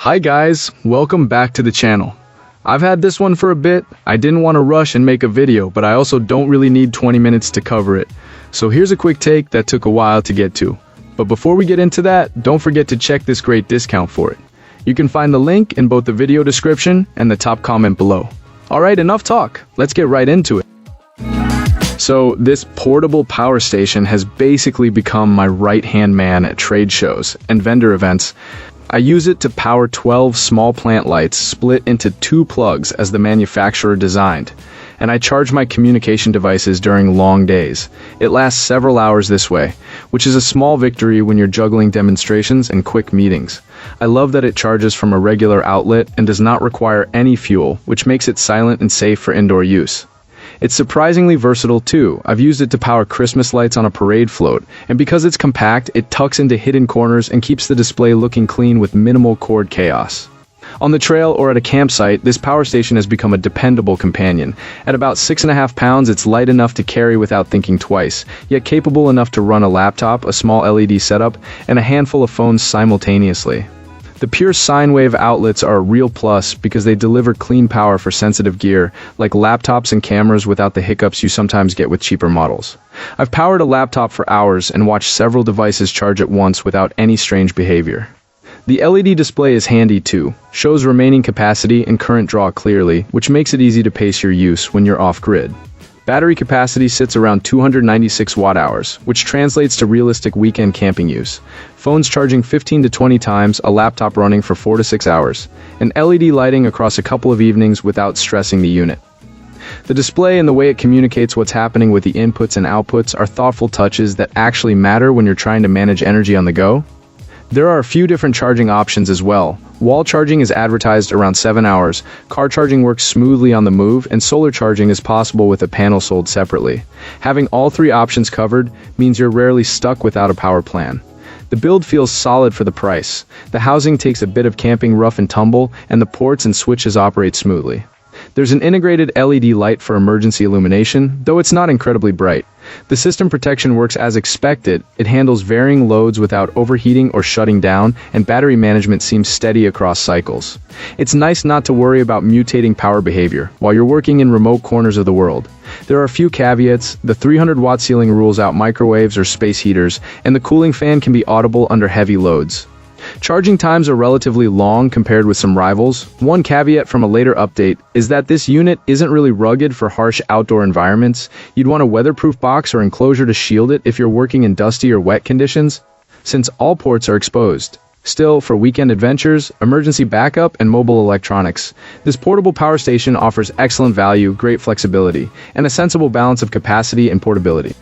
Hi guys, welcome back to the channel. I've had this one for a bit. I didn't want to rush and make a video, but I also don't really need 20 minutes to cover it. So here's a quick take that took a while to get to. But before we get into that, don't forget to check this great discount for it. You can find the link in both the video description and the top comment below. Alright, enough talk. Let's get right into it. So this portable power station has basically become my right-hand man at trade shows and vendor events. I use it to power 12 small plant lights split into 2 plugs as the manufacturer designed, and I charge my communication devices during long days. It lasts several hours this way, which is a small victory when you're juggling demonstrations and quick meetings. I love that it charges from a regular outlet and does not require any fuel, which makes it silent and safe for indoor use. It's surprisingly versatile too. I've used it to power Christmas lights on a parade float, and because it's compact, it tucks into hidden corners and keeps the display looking clean with minimal cord chaos. On the trail or at a campsite, this power station has become a dependable companion. At about 6.5 pounds, it's light enough to carry without thinking twice, yet capable enough to run a laptop, a small LED setup, and a handful of phones simultaneously. The pure sine wave outlets are a real plus because they deliver clean power for sensitive gear, like laptops and cameras, without the hiccups you sometimes get with cheaper models. I've powered a laptop for hours and watched several devices charge at once without any strange behavior. The LED display is handy too, shows remaining capacity and current draw clearly, which makes it easy to pace your use when you're off-grid. Battery capacity sits around 296 watt-hours, which translates to realistic weekend camping use. Phones charging 15 to 20 times, a laptop running for 4 to 6 hours, and LED lighting across a couple of evenings without stressing the unit. The display and the way it communicates what's happening with the inputs and outputs are thoughtful touches that actually matter when you're trying to manage energy on the go. There are a few different charging options as well. Wall charging is advertised around 7 hours, car charging works smoothly on the move, and solar charging is possible with a panel sold separately. Having all 3 options covered means you're rarely stuck without a power plan. The build feels solid for the price. The housing takes a bit of camping rough and tumble, and the ports and switches operate smoothly. There's an integrated LED light for emergency illumination, though it's not incredibly bright. The system protection works as expected. It handles varying loads without overheating or shutting down, and battery management seems steady across cycles. It's nice not to worry about mutating power behavior while you're working in remote corners of the world. There are a few caveats. The 300-watt ceiling rules out microwaves or space heaters, and the cooling fan can be audible under heavy loads. Charging times are relatively long compared with some rivals. One caveat from a later update is that this unit isn't really rugged for harsh outdoor environments. You'd want a weatherproof box or enclosure to shield it if you're working in dusty or wet conditions, since all ports are exposed. Still, for weekend adventures, emergency backup, and mobile electronics, this portable power station offers excellent value, great flexibility, and a sensible balance of capacity and portability.